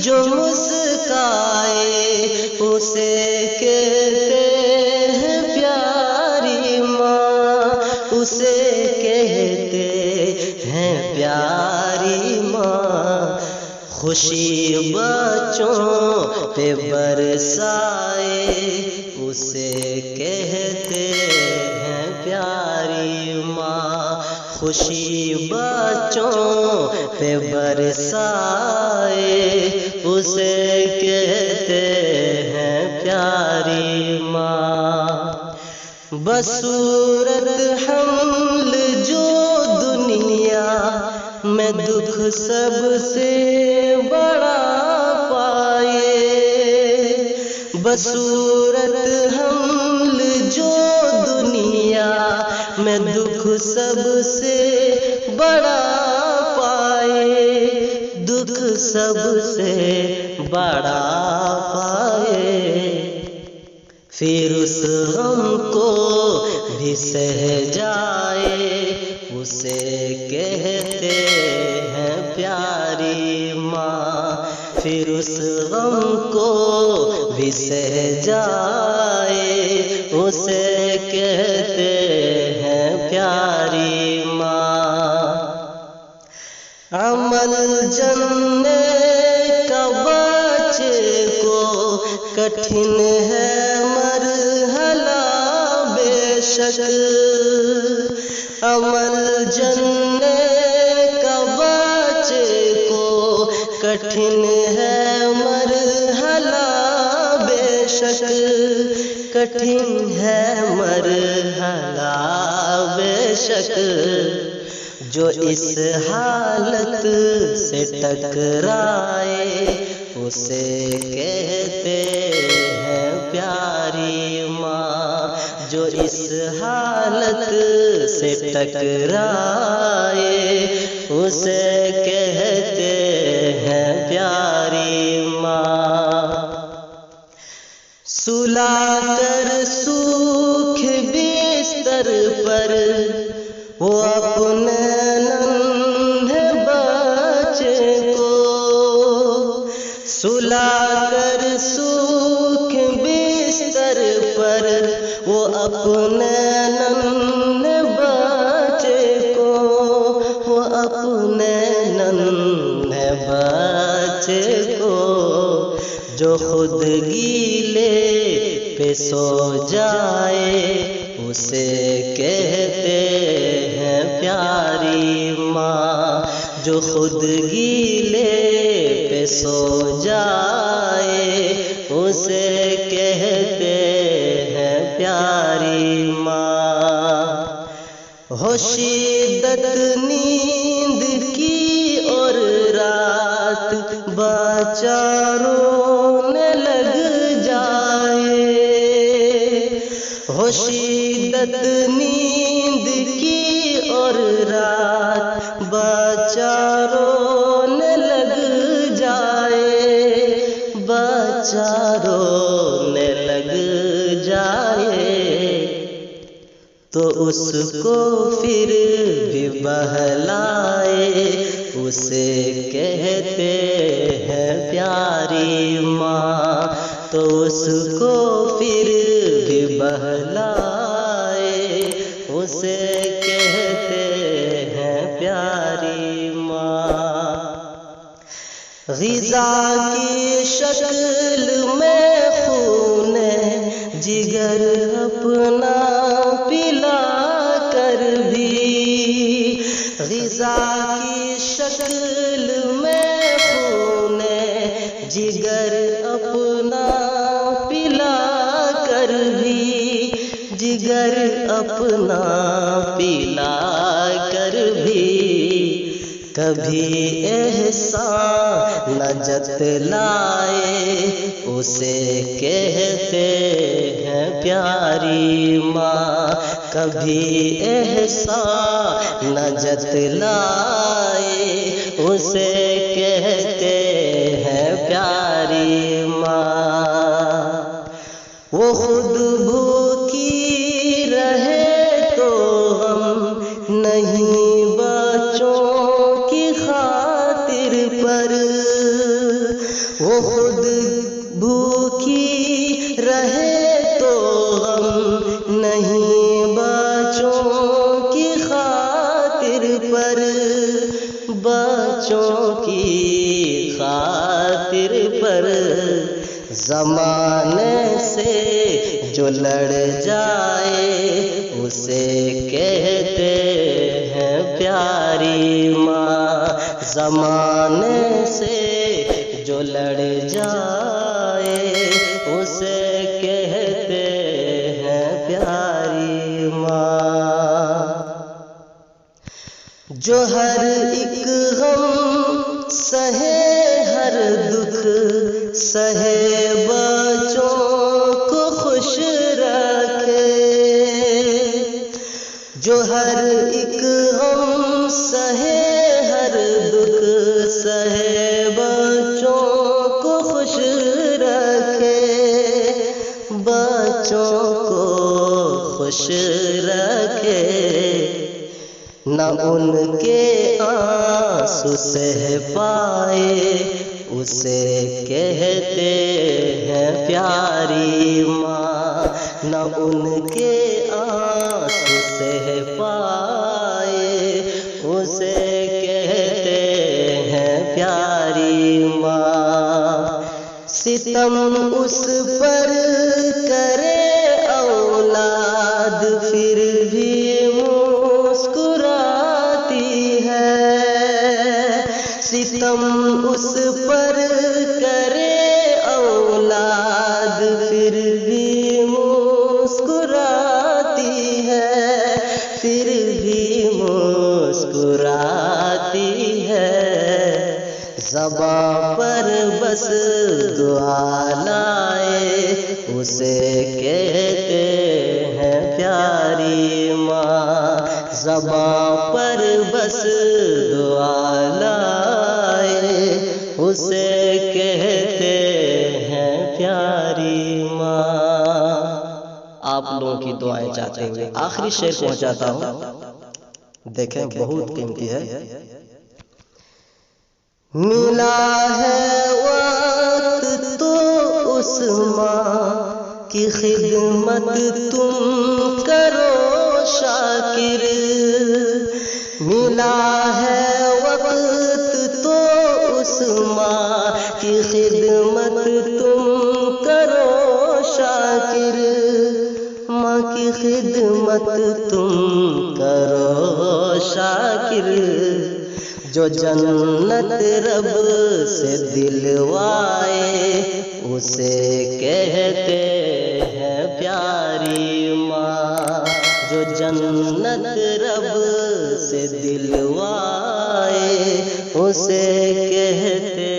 جو مسکائے اسے کہتے ہیں پیاری ماں، اسے کہتے ہیں پیاری ماں۔ خوشی بچوں پہ برسائے اسے کہتے ہیں پیاری ماں، خوشی بچوں پہ برسائے اسے کہتے ہیں پیاری ماں۔ بصورت حمل جو دنیا میں دکھ سب سے بڑا پائے، بصورت حمل جو دنیا میں دکھ سب سے بڑا پائے، دکھ سب سے بڑا پائے، پھر اس غم کو بھی سہ جائے اسے کہتے ہیں پیاری ماں، پھر اس غم کو بھی سہ جائے اسے کہتے ہیں پیاری ماں۔ عمل جننے کا بچے کو کٹھن ہے مرحلہ بے شک، عمل جننے کا بچے کو کٹھن ہے مرحلہ بے شک، کٹھن ہے مرحلہ بے شک، جو اس حالت سے ٹکرائے اسے کہتے ہیں پیاری ماں، جو اس حالت سے ٹکرائے اسے کہتے ہیں پیاری ماں۔ سلا کر سوکھ بستر پر وہ اپنے ننھے بچے کو، سلا کر سوکھ بستر پر وہ اپنے ننھے بچے کو، وہ اپنے ننھے بچے کو، جو خود گیلے پہ سو جائے اسے کہتے ہیں پیاری ماں، جو خود گیلے پہ سو جائے اسے کہتے ہیں پیاری ماں۔ ہو شدت نیند کی اور رات بچہ رونے لگ جائے، ہو شدت نیند کی اور رات بچہ رونے لگ جائے، بچہ رونے لگ جائے، تو اس کو پھر بھی بہلائے اسے کہتے ہیں پیاری ماں، تو اس کو پھر بھی بہلائے اسے کہتے ہیں پیاری ماں۔ غذا کی شکل میں خون جگر اپنا پلا کر بھی، غذا کی شکل میں خون جگر اپنا پلا کر بھی، جگر اپنا پلا کر بھی، کبھی احسان نہ جتلائے اسے کہتے ہیں پیاری ماں، کبھی احسان نہ جتلائے اسے کہتے ہیں پیاری ماں۔ وہ خود بھوکی رہے تو ہم نہیں بچوں کی خاطر پر، وہ خود بھوکی رہے تو غم نہیں بچوں کی خاطر پر، بچوں کی خاطر پر، زمانے سے جو لڑ جائے اسے کہتے ہیں پیاری ماں، زمانے سے جو لڑ جائے اسے کہتے ہیں پیاری ماں، جو ہر ایک غم سہے، ہر دکھ سہے، بچوں کو خوش رکھے، جو ہر ایک غم سہے، ہر دکھ سہے، بچوں کو خوش رکھے، بچوں کو خوش رکھے، نہ ان کے آنسو سہ پائے اسے کہتے ہیں پیاری ماں، نہ ان کے آنسو سہ پائے اسے کہتے ہیں پیاری ماں، ستم اس پر کرے اولاد پھر بھی ستم اس پر کرے اولاد پھر بھی مسکراتی ہے، پھر بھی مسکراتی ہے، زباں پر بس دعا لائے اسے کہتے ہیں پیاری ماں، زباں پر بس دعا لائے اسے کہتے ہیں پیاری ماں۔ آپ لوگوں کی دعائیں چاہتے ہوئے آخری شعر پہنچاتا ہوں، دیکھیں بہت قیمتی ہے۔ ملا ہے وقت تو اس ماں کی خدمت تم کرو شاکر، ملا ہے وقت تو اس ماں کی خدمت تم کرو شاکر، ماں کی خدمت تم کرو شاکر، جو جنت رب سے دلوائے اسے کہتے ہیں پیاری ماں، جو جنت رب سے دلوائے اسے کہتے